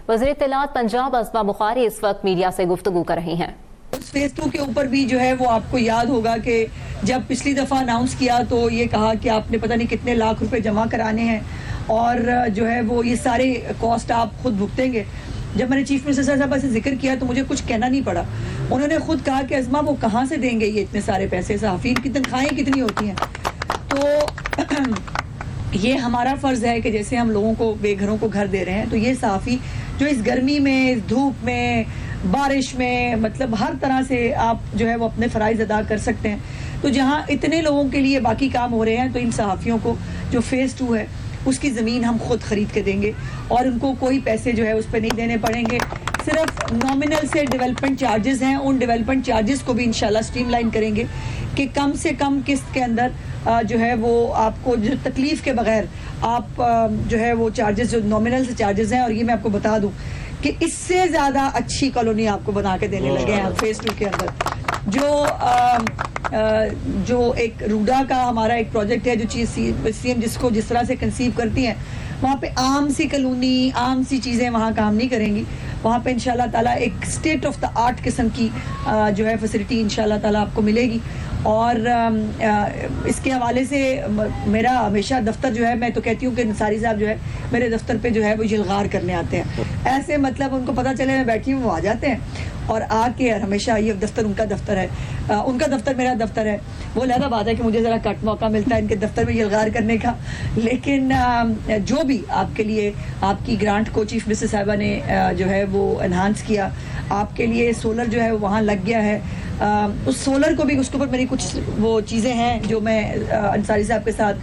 वज़ीर इत्तलात पंजाब अज़मा बुखारी इस वक्त मीडिया से गुफ्तगू कर रही हैं। फेज 2 के ऊपर भी जो है वो आपको याद होगा कि जब पिछली दफ़ा अनाउंस किया तो ये कहा कि आपने पता नहीं कितने लाख रुपए जमा कराने हैं और जो है वो ये सारे कॉस्ट आप खुद भुगतेंगे। जब मैंने चीफ मिनिस्टर साहब से जिक्र किया तो मुझे कुछ कहना नहीं पड़ा। उन्होंने खुद कहा कि अज़मा वो कहाँ से देंगे ये इतने सारे पैसे, सहाफ़ीन की तनख्वाहें कितनी होती हैं। तो ये हमारा फ़र्ज़ है कि जैसे हम लोगों को बेघरों को घर दे रहे हैं तो ये सहाफ़ी जो इस गर्मी में, इस धूप में, बारिश में, मतलब हर तरह से आप जो है वो अपने फ़राइज़ अदा कर सकते हैं। तो जहाँ इतने लोगों के लिए बाकी काम हो रहे हैं तो इन सहाफ़ियों को जो फेज़ 2 है उसकी ज़मीन हम खुद ख़रीद के देंगे और उनको कोई पैसे जो है उस पर नहीं देने पड़ेंगे। सिर्फ नॉमिनल से डेवलपमेंट चार्जेस हैं, उन डेवलपमेंट चार्जेस को भी इंशाल्लाह स्ट्रीमलाइन करेंगे कि कम से कम किस्त के अंदर जो है वो आपको जो तकलीफ़ के बगैर आप जो है वो चार्जेस जो नॉमिनल से चार्जेस हैं। और ये मैं आपको बता दूं कि इससे ज़्यादा अच्छी कॉलोनी आपको बना के देने लगे हैं फेज़ 2 के अंदर। जो एक रूडा का हमारा एक प्रोजेक्ट है जो चीज़ सीएम जिसको जिस तरह से कंसीव करती हैं, वहाँ पे आम सी कॉलोनी, आम सी चीज़ें वहाँ काम नहीं करेंगी। वहाँ पे इंशाल्लाह ताला एक स्टेट ऑफ द आर्ट किस्म की जो है फैसिलिटी इंशाल्लाह ताला आपको मिलेगी। और इसके हवाले से मेरा हमेशा दफ्तर जो है, मैं तो कहती हूँ कि अंसारी साहब जो है मेरे दफ्तर पे जो है वो इल्गार करने आते हैं। ऐसे मतलब उनको पता चले मैं बैठी हूँ वो आ जाते हैं और आके यार हमेशा ये दफ्तर उनका दफ्तर है, उनका दफ्तर मेरा दफ्तर है। वो लहदा बात है कि मुझे ज़रा कट मौका मिलता है इनके दफ्तर में इल्गार करने का। लेकिन जो भी आपके लिए आपकी ग्रांट को चीफ मिनिस्टर साहिबा ने जो है वो एनहांस किया, आपके लिए सोलर जो है वहाँ लग गया है। उस सोलर को भी, उसके ऊपर मेरी कुछ वो चीज़ें हैं जो मैं अंसारी साहब के साथ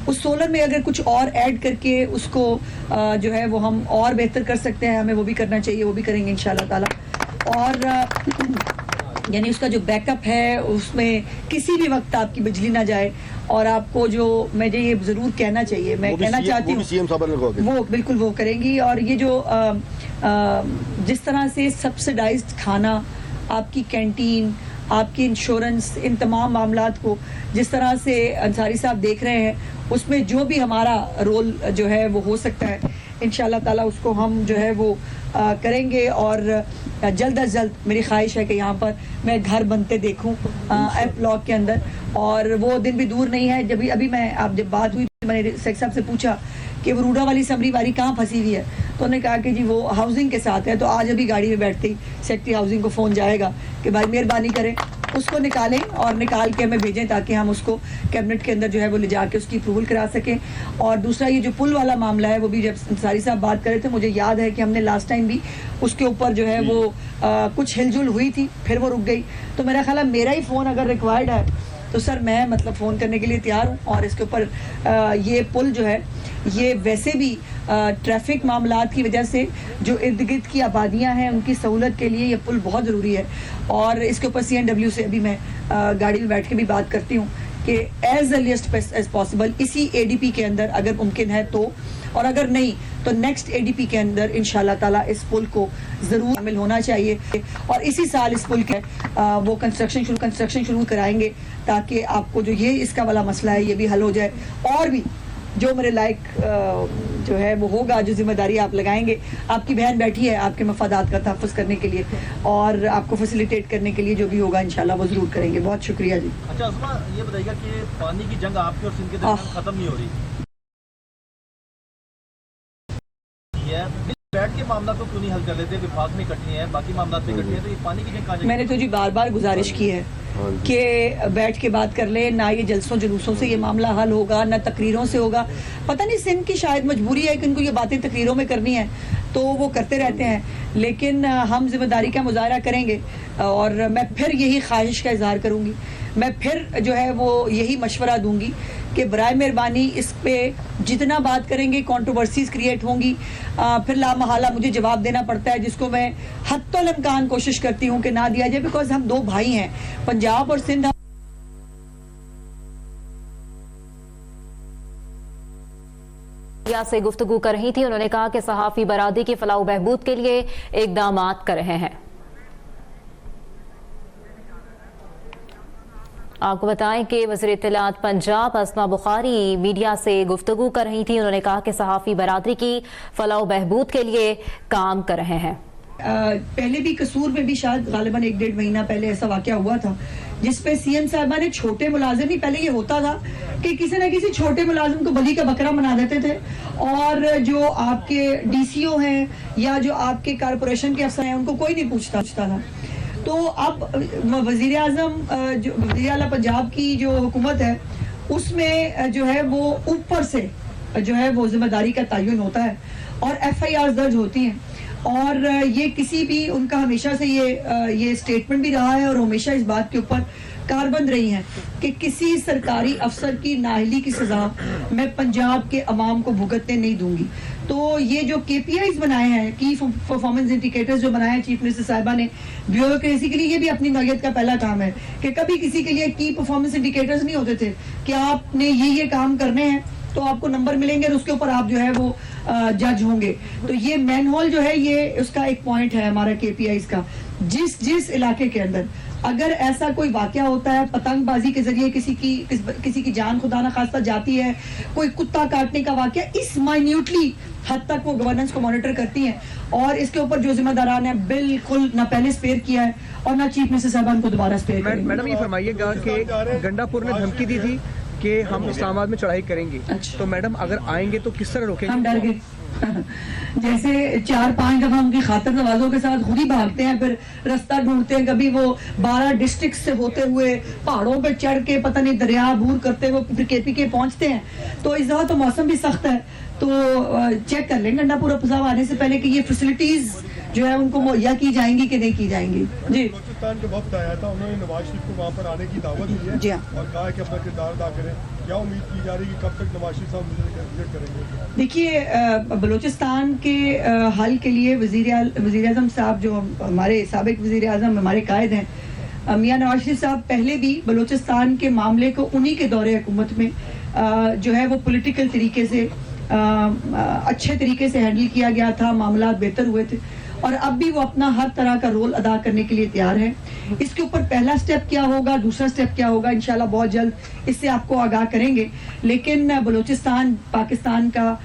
उस सोलर में अगर कुछ और ऐड करके उसको जो है वो हम और बेहतर कर सकते हैं, हमें वो भी करना चाहिए, वो भी करेंगे इंशाल्लाह ताला। और यानी उसका जो बैकअप है उसमें किसी भी वक्त आपकी बिजली ना जाए। और आपको जो मुझे ये ज़रूर कहना चाहिए, मैं कहना चाहती हूँ वो बिल्कुल वो करेंगी। और ये जो जिस तरह से सब्सिडाइज्ड खाना, आपकी कैंटीन, आपकी इंश्योरेंस, इन तमाम मामलात को जिस तरह से अंसारी साहब देख रहे हैं, उसमें जो भी हमारा रोल जो है वो हो सकता है इंशाल्लाह ताला उसको हम जो है वो करेंगे। और जल्द अज जल्द मेरी ख्वाहिश है कि यहाँ पर मैं घर बनते देखूँ एफ ब्लॉक के अंदर। और वो दिन भी दूर नहीं है जब अभी मैं आप जब बात हुई तो मैंने सेक्रेटरी साहब से पूछा कि वो रूडा वाली समरी वाली कहाँ फंसी हुई है, तो उन्होंने कहा कि जी वो हाउसिंग के साथ है। तो आज अभी गाड़ी में बैठते ही सेक्रेटरी हाउसिंग को फ़ोन जाएगा कि भाई मेहरबानी करें उसको निकालें और निकाल के हमें भेजें ताकि हम उसको कैबिनेट के अंदर जो है वो ले जाके उसकी अप्रूवल करा सकें। और दूसरा ये जो पुल वाला मामला है वो भी जब अंसारी साहब बात कर रहे थे, मुझे याद है कि हमने लास्ट टाइम भी उसके ऊपर जो है वो कुछ हिलजुल हुई थी, फिर वो रुक गई। तो मेरा ख्याल है मेरा ही फ़ोन अगर रिक्वायर्ड है तो सर मैं मतलब फ़ोन करने के लिए तैयार हूँ। और इसके ऊपर ये पुल जो है ये वैसे भी ट्रैफिक मामलात की वजह से जो इर्द गिर्द की आबादियाँ हैं उनकी सहूलत के लिए ये पुल बहुत ज़रूरी है। और इसके ऊपर CNW से अभी मैं गाड़ी में बैठ के भी बात करती हूँ कि एज अर्लीस्ट एज पॉसिबल इसी ADP के अंदर अगर मुमकिन है तो, और अगर नहीं तो नेक्स्ट ADP के अंदर इंशाल्लाह ताला इस पुल को ज़रूर शामिल होना चाहिए। और इसी साल इस पुल के वो कंस्ट्रक्शन शुरू कराएंगे ताकि आपको जो ये इसका वाला मसला है ये भी हल हो जाए। और भी जो मेरे लायक जो है वो होगा, जो जिम्मेदारी आप लगाएंगे, आपकी बहन बैठी है आपके मफादात का तहफ़्फ़ुज़ करने के लिए और आपको फैसिलिटेट करने के लिए, जो भी होगा इंशाल्लाह वो ज़रूर करेंगे। बहुत शुक्रिया जी। अच्छा अज़मा, ये बताइएगा कि पानी की जंग आपके और सिंध के दरमियान खत्म नहीं हो रही है, बैठ के मामला को क्यों नहीं हल कर लेते? विभाग में इकट्ठी है, बाकी मामला पे इकट्ठी है, तो ये पानी की जंग कहाँ जाएगी? मैंने तो जी बार बार गुजारिश की है कि बैठ के बात कर ले, ना ये जलसों जुलूसों से ये मामला हल होगा, ना तकरीरों से होगा। पता नहीं सिंध की शायद मजबूरी है कि उनको ये बातें तकरीरों में करनी है तो वो करते रहते हैं। लेकिन हम जिम्मेदारी का मुजाहरा करेंगे और मैं फिर यही ख्वाहिश का इजहार करूँगी, मैं फिर जो है वो यही मशवरा दूंगी कि बराए मेहरबानी इस पे जितना बात करेंगे कंट्रोवर्सीज क्रिएट होंगी, फिर लामहला मुझे जवाब देना पड़ता है जिसको मैं हत्तुल इम्कान कोशिश करती हूँ कि ना दिया जाए। बिकॉज हम दो भाई हैं, पंजाब और सिंध से गुफ्तगू कर रही थी। उन्होंने कहा कि सहाफ़ी बरादरी की फलाह बहबूद के लिए इक़दामात कर रहे हैं। आपको बताएं कि वज़ीर इत्तलात पंजाब अस्मा बुखारी मीडिया से गुफ्तगू कर रही थी। उन्होंने कहा कि सहाफ़ी बरादरी की फलाह बहबूद के लिए काम कर रहे हैं। पहले भी कसूर में भी शायद गालिबन 1-1.5 महीना पहले ऐसा वाक़या हुआ था जिसपे सीएम साहबा ने छोटे मुलाजिम ही, पहले ये होता था कि किसी न किसी छोटे मुलाजिम को बली का बकरा बना देते थे और जो आपके डीसीओ हैं या जो आपके कारपोरेशन के अफसर हैं उनको कोई नहीं पूछता था। तो अब वज़ीर आज़म जो वज़ीर आला पंजाब की जो हुकूमत है उसमें जो है वो ऊपर से जो है वो जिम्मेदारी का तयन होता है और FIR दर्ज होती हैं और ये किसी भी उनका हमेशा से ये स्टेटमेंट भी रहा है और हमेशा इस बात के ऊपर कारबंद रही हैं कि किसी सरकारी अफसर की नाअहली की सज़ा मैं पंजाब के अवाम को भुगतने नहीं दूंगी। तो ये जो KPIs बनाए हैं, की परफॉर्मेंस इंडिकेटर्स जो बनाए हैं चीफ मिनिस्टर साहिबा ने ब्यूरोक्रेसी के लिए, ये भी अपनी नौयत का पहला काम है कि कभी किसी के लिए की परफॉर्मेंस इंडिकेटर्स नहीं होते थे कि आपने ये काम करने हैं तो आपको नंबर मिलेंगे और उसके ऊपर आप जो है वो जज होंगे। तो ये मैनहोल जो है ये उसका एक पॉइंट है हमारा KPIs का। जिस इलाके के अंदर अगर ऐसा कोई वाकया होता है, पतंगबाजी के जरिए किसी की जान खुदा ना खास्ता जाती है, कोई कुत्ता काटने का वाकया, इस माइन्यूटली हद तक वो गवर्नेंस को मॉनिटर करती हैं और इसके ऊपर जो जिम्मेदारान है बिल्कुल ना पहले स्पेयर किया है और ना चीफ मिनिस्टर साहब को दोबारा स्पेयर करेंगे। मैडम ये फरमाइएगा कि गंडापुर ने धमकी दी थी कि हम इस्लामाबाद में चढ़ाई करेंगे। अच्छा। तो मैडम अगर आएंगे तो किस तरह रोकेंगे? हम डर गए जैसे 4-5 दफा उनकी खातर नवाजों के साथ खुद ही भागते हैं, फिर रास्ता ढूंढते हैं, कभी वो 12 डिस्ट्रिक्ट से होते हुए पहाड़ों पे चढ़ के पता नहीं दरिया अबूर करते हुए फिर KPK पहुंचते हैं। तो इस दफा तो मौसम भी सख्त है तो चेक कर लेंगे गंडापुर साहब आने से पहले कि ये फैसिलिटीज जो है उनको मुहैया की जाएंगी कि नहीं की जाएंगी। जी, बलूचिस्तान के वक्त आया था, उन्होंने नवाज शरीफ को वहाँ पर आने की दावत दी है जी हाँ। और कहा है कि अपना किरदार अदा करें। क्या उम्मीद की जा रही है कि कब तक नवाज शरीफ साहब विजिट करेंगे? देखिए, बलूचिस्तान के हल के लिए वज़ीर आज़म साहब जो हमारे साबिक वज़ीर आज़म हमारे कायद हैं मियां नवाज शरीफ साहब, पहले भी बलूचिस्तान के मामले को उन्हीं के दौरे हुकूमत में जो है वो पॉलिटिकल तरीके से अच्छे तरीके से हैंडल किया गया था, मामला बेहतर हुए थे और अब भी वो अपना हर तरह का रोल अदा करने के लिए तैयार है। इसके ऊपर पहला स्टेप क्या होगा, दूसरा स्टेप क्या होगा, इंशाल्लाह बहुत जल्द इससे आपको आगाह करेंगे। लेकिन बलूचिस्तान पाकिस्तान का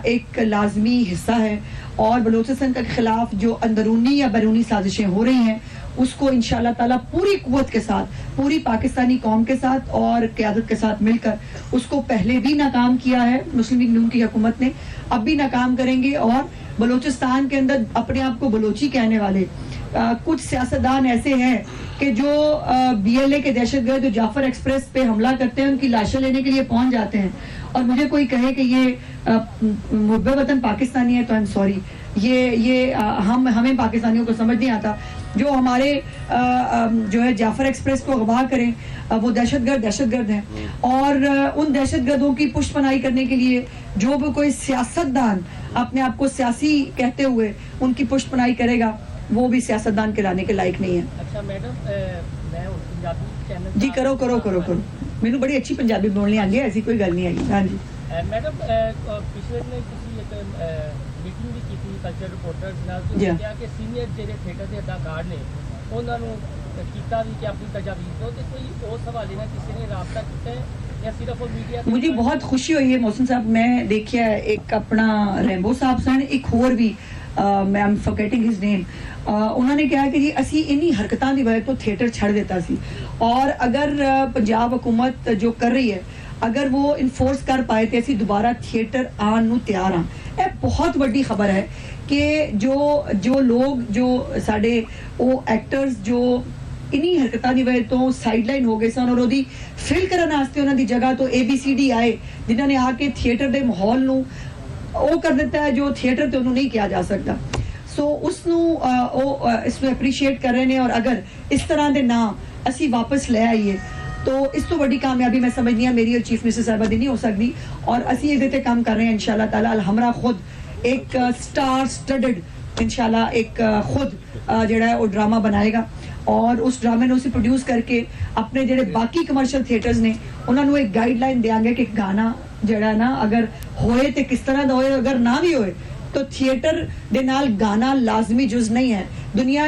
एक लाजमी हिस्सा है और बलूचिस्तान के खिलाफ जो अंदरूनी या बैरूनी साजिशें हो रही हैं उसको इंशाल्लाह ताला पूरी कुव्वत के साथ, पूरी पाकिस्तानी कौम के साथ और क़यादत के साथ मिलकर उसको पहले भी नाकाम किया है मुस्लिम लीग नून की हुकूमत ने, अब भी नाकाम करेंगे। और बलूचिस्तान के अंदर अपने आप को बलोची कहने वाले कुछ सियासतदान ऐसे हैं कि जो BLA के दहशतगर्द जो जाफर एक्सप्रेस पे हमला करते हैं उनकी लाशें लेने के लिए पहुंच जाते हैं और मुझे कोई कहे कि ये मुहब्बे वतन पाकिस्तानी है तो आई एम सॉरी, ये हमें पाकिस्तानियों को समझ नहीं आता। जो हमारे जो है जाफर एक्सप्रेस को अगवा करें वो दहशतगर्द हैं और उन दहशतगर्दों की पुष्टपनाही करने के लिए जो भी कोई सियासतदान अपने आप को सियासी कहते हुए उनकी पुष्टपनाही करेगा वो भी सियासतदान कहलाने के लायक नहीं है। अच्छा मैडम, मैं पंजाबी चैनल जी करो मैनू बड़ी अच्छी पंजाबी बोलनी आती है, ऐसी कोई गल नहीं है। हाँ जी मैडम, पिछले ने किसी एक मीटिंग भी की थी कल्चर रिपोर्टर्स ਨਾਲ जी ਜੋ ਕਿਹਾ ਕਿ ਸੀਨੀਅਰ ਜਿਹੜੇ ਥੀਏਟਰ ਦੇ ਅਦਾਕਾਰ ਨੇ ਉਹਨਾਂ ਨੂੰ ਕੀਤਾ ਵੀ ਕਿ ਆਪਣੀ ਤਜਵੀਜ਼ ਦਿਓ ਤੇ ਕੋਈ ਉਸ ਹਵਾਲੇ ਨਾਲ ਕਿਸੇ ਨੇ ਰਾਬਤਾ ਕੀਤਾ ਹੈ ਜਾਂ ਸਿਰਫ ਉਹ ਮੀਡੀਆ? मुझे बहुत खुशी हुई है मोहसिन साहब, मैं देखिए एक अपना रैम्बो साहब सन एक होर भी मैं एम फॉरगेटिंग हिज नेम, उन्होंने कहा कि जी असी इन्हीं हरकतां दी वजह तो थिएटर छड़ देता सी और अगर पंजाब हुकूमत जो कर रही है अगर वो इन्फोर्स कर पाए तो असी दोबारा थिएटर आन नू तैयार हाँ। यह बहुत बड़ी खबर है कि जो लोग जो साडे वो एक्टर्स जो इन्हीं हरकतां दी वजह तो साइडलाइन हो गए सन और ओदी फिल करन वास्ते उन्हां दी जगह तो ABCD आए जिन्हां ने आके थिएटर दे माहौल नू ਉਹ ਕਰ ਦਿੱਤਾ ਹੈ ਜੋ ਥੀਏਟਰ ਤੇ ਉਹਨੂੰ ਨਹੀਂ ਕਿਹਾ ਜਾ ਸਕਦਾ। ਸੋ ਉਸ ਨੂੰ ਉਹ ਇਸ ਨੂੰ ਐਪਰੀਸ਼ੀਏਟ ਕਰ ਰਹੇ ਨੇ ਔਰ ਅਗਰ ਇਸ ਤਰ੍ਹਾਂ ਦੇ ਨਾ ਅਸੀਂ ਵਾਪਸ ਲੈ ਆਈਏ तो इस तो बड़ी कामयाबी मैं समझनी है मेरी और चीफ मिनिस्टर साहबा दी नहीं हो सकती और असी ये देते काम कर रहे हैं इंशाल्लाह ताला। हमरा खुद एक स्टार स्टडेड इंशाल्लाह एक खुद जेड़ा है वो ड्रामा बनाएगा और उस ड्रामे ने उसे प्रोड्यूस करके अपने जेड़े बाकी कमर्शियल थिएटर्स ने उन्होंने एक गाइडलाइन देंगे कि गाना जेड़ा ना अगर होए तो किस तरह दा होए, अगर ना भी होए तो थिएटर दे नाल गाना लाजमी जुज नहीं है। दुनिया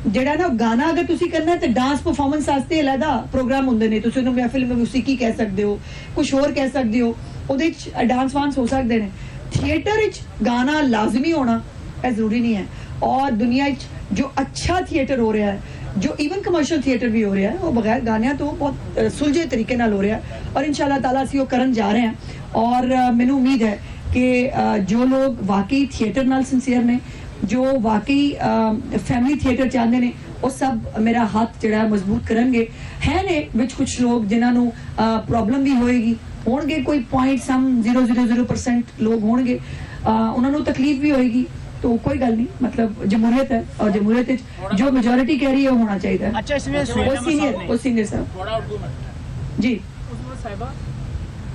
ਜਿਹੜਾ ਨਾ ਗਾਣਾ ਅਗਰ ਤੁਸੀਂ ਕਰਨਾ ਹੈ ਤੇ ਡਾਂਸ ਪਰਫਾਰਮੈਂਸ ਵਾਸਤੇ ਅਲੱਗਾ ਪ੍ਰੋਗਰਾਮ ਹੁੰਦੇ ਨੇ, ਤੁਸੀਂ ਉਹਨੂੰ ਮਹਿਫਿਲ ਵਿੱਚ ਮੂਸੀਕੀ ਕਹਿ ਸਕਦੇ ਹੋ, ਕੁਝ ਹੋਰ ਕਹਿ ਸਕਦੇ ਹੋ, ਉਹਦੇ ਵਿੱਚ ਡਾਂਸ ਵਾਂਸ ਹੋ ਸਕਦੇ ਨੇ। ਥੀਏਟਰ ਵਿੱਚ ਗਾਣਾ ਲਾਜ਼ਮੀ ਹੋਣਾ ਇਹ ਜ਼ਰੂਰੀ ਨਹੀਂ ਹੈ। ਔਰ ਦੁਨੀਆ ਵਿੱਚ ਜੋ ਅੱਛਾ ਥੀਏਟਰ ਹੋ ਰਿਹਾ ਹੈ, ਜੋ ਈਵਨ ਕਮਰਸ਼ੀਅਲ ਥੀਏਟਰ ਵੀ ਹੋ ਰਿਹਾ ਹੈ, ਉਹ ਬਗੈਰ ਗਾਣਿਆਂ ਤੋਂ ਬਹੁਤ ਸੁਲਝੇ ਤਰੀਕੇ ਨਾਲ ਹੋ ਰਿਹਾ ਹੈ। ਔਰ ਇਨਸ਼ਾਅੱਲਾਹ ਤਾਲਾ ਅਸੀਂ ਉਹ ਕਰਨ ਜਾ ਰਹੇ ਹਾਂ। ਔਰ ਮੈਨੂੰ ਉਮੀਦ ਹੈ ਕਿ ਜੋ ਲੋग ਵਾकई ਥੀਏਟਰ ਨਾਲ ਸਿੰਸੀਅਰ ਨੇ, ਜੋ ਵਾकई ਫੈਮਿਲੀ ਥੀਏਟਰ ਚਾਹੁੰਦੇ ਨੇ, ਉਹ ਸਭ ਮੇਰਾ ਹੱਥ ਜਿਹੜਾ ਮਜ਼ਬੂਤ ਕਰਨਗੇ। ਹੈ ਨੇ ਵਿੱਚ ਕੁਝ ਲੋਕ ਜਿਨ੍ਹਾਂ ਨੂੰ ਪ੍ਰੋਬਲਮ ਵੀ ਹੋਏਗੀ, ਹੋਣਗੇ ਕੋਈ 0.000% ਲੋग ਹੋਣਗੇ, ਉਹਨਾਂ ਨੂੰ ਤਕਲੀਫ ਵੀ ਹੋਏਗੀ, तो कोई गल नहीं, मतलब जमहूरियत है और जमहूरियत जो मेजोरिटी कह रही है वो होना चाहिए। अच्छा, इसमें वो सीनियर साहब जी, साहिबा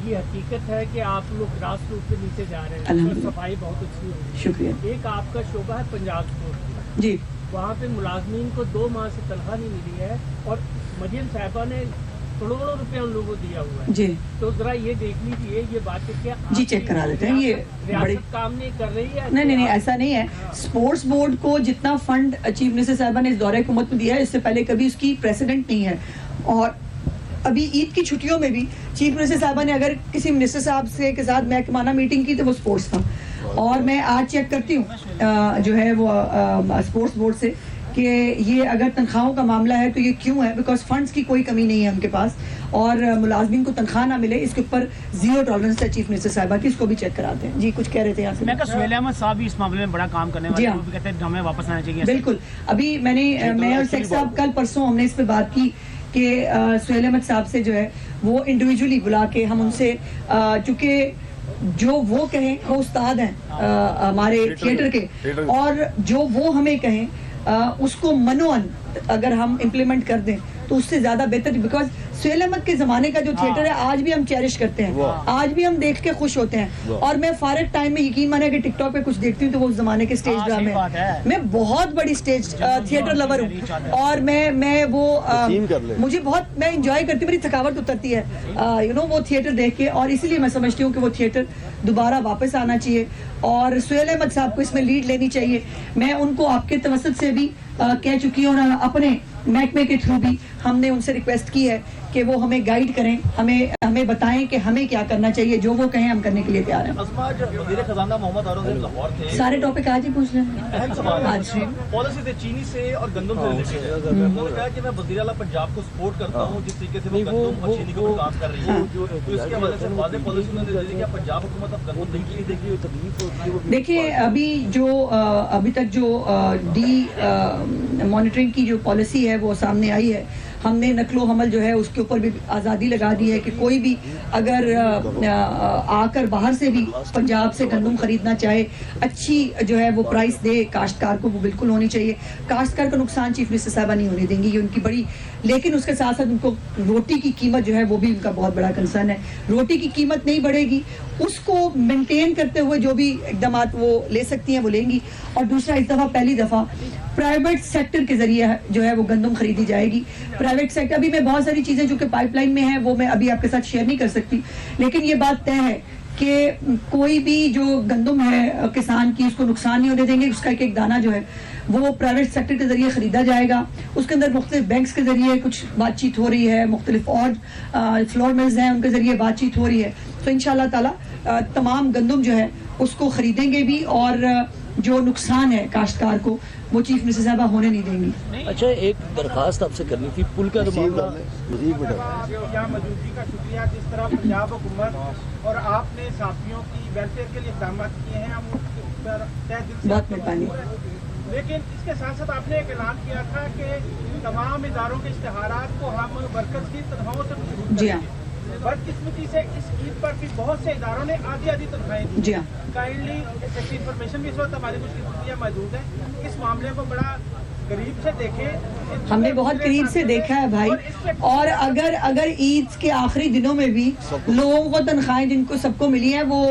ये हकीकत है कि आप लोग ग्रास रूट पे नीचे जा रहे हैं, तो सफाई बहुत अच्छी हो रही है। शुक्रिया। एक आपका शोबा है पंजाब स्पोर्ट जी, वहाँ पे मुलाजमीन को 2 माह से तनख्वाह नहीं मिली है और मरियम साहिबा ने करोड़ों रुपए उन लोगों को दिया हुआ है जी, तो जरा ये देख लीजिए ये बात है क्या जी चेक करा लेते हैं। ये बड़ी रियासत काम नहीं कर रही है? नहीं, ऐसा नहीं है। स्पोर्ट्स बोर्ड को जितना फंड चीफ मिनिस्टर साहबा ने इस दौरे हुकूमत में दिया है, इससे पहले कभी उसकी प्रेसिडेंट नहीं है। और अभी ईद की छुट्टियों में भी चीफ मिनिस्टर साहबा ने अगर किसी मिनिस्टर साहब से के साथ महकमाना मीटिंग की तो वो स्पोर्ट्स था। और मैं आज चेक करती हूँ जो है वो स्पोर्ट्स बोर्ड से कि ये अगर तनख्वाहों का मामला है तो ये क्यों है, बिकॉज फंड्स की कोई कमी नहीं है उनके पास, और मुलाजमीन को तनख्वाह ना मिले इसके ऊपर जीरो टॉलरेंस है चीफ मिनिस्टर साहिबा की, इसको भी चेक कराते हैं। जी कुछ कह रहे थे यहाँ से? मैं कहा सुहेल अहमद साहब भी इस मामले में बड़ा काम करने वाले हैं, वो भी कहते हैं हमें वापस आना चाहिए। बिल्कुल, अभी मैं और शेख साहब कल परसों हमने इस पे बात की कि सुहेल अहमद साहब से जो है वो इंडिविजुअली बुला के हम उनसे, चूँकि जो वो कहें वो उस्ताद हैं हमारे थिएटर के, और जो वो हमें कहें उसको मनोअन अगर हम इम्प्लीमेंट कर दें तो उससे ज्यादा बेहतर, बिकॉज सुहेल अहमद के जमाने का जो थिएटर है आज भी हम चेरिश करते हैं, आज भी हम देख के खुश होते हैं। और मैं फारिग टाइम में यकीन माने कि टिकटॉक पे कुछ देखती हूँ तो वो उस जमाने के स्टेज ड्रामे, मैं बहुत बड़ी स्टेज थिएटर लवर हूँ, और मैं वो मुझे बहुत, मैं इंजॉय करती हूँ, मेरी थकावट उतरती है यू नो वो थिएटर देख के, और इसीलिए मैं समझती हूँ कि वो थिएटर दोबारा वापस आना चाहिए और सुहेल अहमद साहब को इसमें लीड लेनी चाहिए। मैं उनको आपके तवसत से भी कह चुकी हूँ, और अपने महकमे के थ्रू भी हमने उनसे रिक्वेस्ट की है कि वो हमें गाइड करें, हमें बताएं कि हमें क्या करना चाहिए, जो वो कहें हम करने के लिए तैयार हैं। वज़ीर ख़ज़ाना मोहम्मद हारून लाहौर थे, सारे टॉपिक आज ही पूछ रहे हैं। अहम सवाल आज पॉलिसी थे चीनी से और गंदम से रिलेटेड। उन्होंने कहा कि मैं वज़ीर आला पंजाब को सपोर्ट करता हूँ जिस तरीके से वो गंदम और चीनी के ऊपर काम कर रही है, तो इसके हवाले से वाज़ेह पॉलिसी उन्होंने दे दी कि पंजाब हुकूमत अब गंदम नहीं देगी। देखिए अभी तक जो मॉनिटरिंग की जो पॉलिसी है वो सामने आई है, हमने नकलो हमल जो है उसके ऊपर भी आज़ादी लगा दी है कि कोई भी अगर आकर बाहर से भी पंजाब से गंदम खरीदना चाहे, अच्छी जो है वो प्राइस दे काश्तकार को, वो बिल्कुल होनी चाहिए। काश्तकार का नुकसान चीफ मिनिस्टर साहबा नहीं होने देंगी, ये उनकी बड़ी, लेकिन उसके साथ साथ उनको रोटी की कीमत जो है वो भी उनका बहुत बड़ा कंसर्न है। रोटी की कीमत नहीं बढ़ेगी, उसको मेंटेन करते हुए जो भी इकदाम वो ले सकती हैं वो लेंगी। और दूसरा, इस दफ़ा पहली दफ़ा प्राइवेट सेक्टर के जरिए जो है वो गंदम खरीदी जाएगी। प्राइवेट सेक्टर, अभी मैं बहुत सारी चीज़ें जो कि पाइपलाइन में है वो मैं अभी आपके साथ शेयर नहीं कर सकती, लेकिन ये बात तय है कि कोई भी जो गंदम है किसान की उसको नुकसान नहीं होने देंगे। उसका एक दाना जो है वो प्राइवेट सेक्टर के जरिए ख़रीदा जाएगा। उसके अंदर मुख्तलिफ बैंक्स के जरिए कुछ बातचीत हो रही है, मुख्तलिफ और फ्लोर मिल्स हैं उनके जरिए बातचीत हो रही है। तो इंशाअल्लाह ताला तमाम गंदम जो है उसको ख़रीदेंगे भी, और जो नुकसान है काश्तकार को वो चीफ मिनिस्टर साहबा होने नहीं देंगी। अच्छा, एक दरखास्त आपसे करनी थी, पुल का मामला। यहाँ मौजूदगी का शुक्रिया, जिस तरह पंजाब हुकूमत और आपने साथियों की वेलफेयर के लिए इक़दाम किए हैं, हम तय दिल से बहुत मेहरबानी। लेकिन इसके साथ साथ आपने एक ऐलान किया था कि तमाम इदारों के इश्तिहारात को हम वर्कर्स की तनख्वाहों से मशरूत जी हाँ, बदकिस्मती से इस ईद पर भी बहुत से इदारों ने आधी तनख्वाहें दी। जी हाँ, काइंडली ऐसी इंफॉर्मेशन भी इस वक्त हमारी कुछ रिपोर्टियाँ मौजूद है, इस मामले को बड़ा करीब से देखें। हमने बहुत करीब से देखा है भाई, और अगर ईद के आखिरी दिनों में भी लोगों को तनख्वाहें जिनको सबको मिली हैं, वो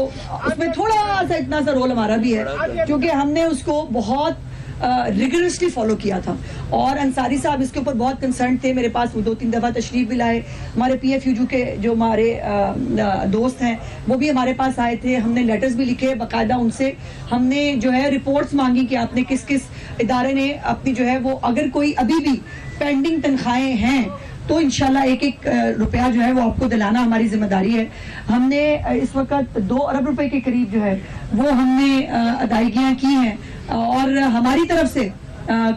उसमें थोड़ा सा इतना सा रोल हमारा भी है, क्योंकि हमने उसको बहुत रिगरसली फॉलो किया था। और अंसारी साहब इसके ऊपर बहुत कंसर्न थे, मेरे पास वो 2-3 दफ़ा तशरीफ भी लाए। हमारे PFUG के जो हमारे दोस्त हैं वो भी हमारे पास आए थे, हमने लेटर्स भी लिखे बाकायदा उनसे, हमने जो है रिपोर्ट्स मांगी कि आपने किस किस ادارے نے اپنی جو ہے وہ اگر کوئی ابھی بھی پینڈنگ تنخواہیں ہیں تو انشاءاللہ ایک ایک روپیہ جو ہے وہ آپ کو دلانا ہماری ذمہ داری ہے. ہم نے اس وقت 2 ارب روپے کے قریب جو ہے وہ ہم نے ادائیگیاں کی ہیں اور ہماری طرف سے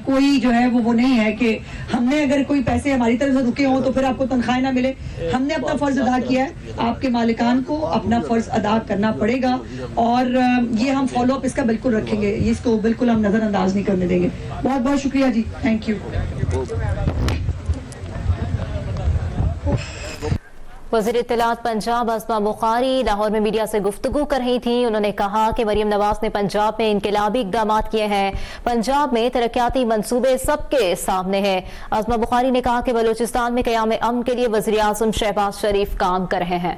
کوئی جو ہے وہ نہیں ہے کہ ہم نے اگر کوئی پیسے ہماری طرف سے رکے ہوں تو پھر آپ کو تنخواہیں نہ ملے. ہم نے اپنا فرض ادا کیا ہے, آپ کے مالکان کو اپنا فرض ادا کرنا پڑے گا اور یہ ہم فالو اپ اس کا بالکل رکھیں گے, اس کو بالکل ہم نظر انداز نہیں کرنے دیں گے. بہت بہت شکریہ جی, تھینک یو. وزیر اطلاعات پنجاب اسما بخاری لاہور میں میڈیا سے گفتگو کر رہی تھیں. انہوں نے کہا کہ مریم نواز نے پنجاب میں انقلابی اقدامات کیے ہیں, پنجاب میں ترقیاتی منصوبے سب کے سامنے ہیں. اسما بخاری نے کہا کہ بلوچستان میں قیام امن کے لیے وزیر اعظم شہباز شریف کام کر رہے ہیں.